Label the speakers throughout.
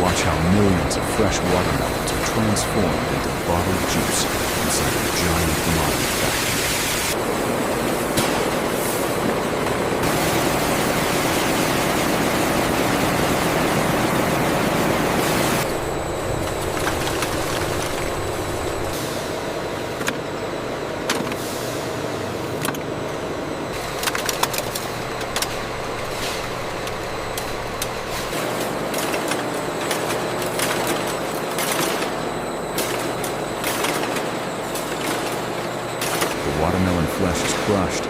Speaker 1: Watch how millions of fresh watermelons are transformed into bottled juice inside a giant modern factory. The watermelon flesh is crushed,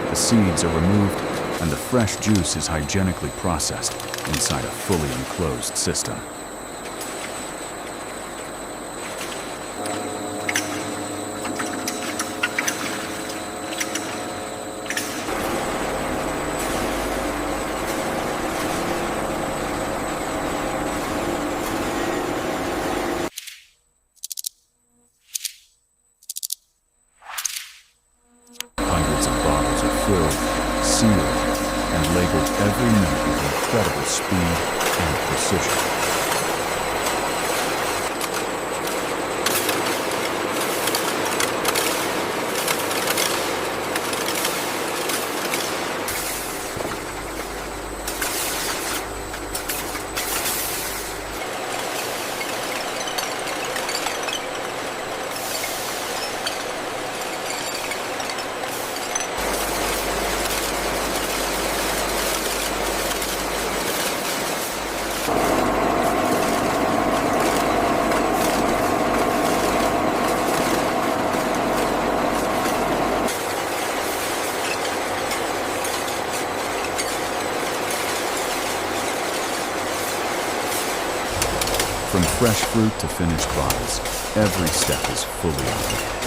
Speaker 1: the seeds are removed, and the fresh juice is hygienically processed inside a fully enclosed system. Hundreds of bottles are filled, sealed, and labeled every minute with incredible speed and precision. From fresh fruit to finished bottles, every step is fully automated.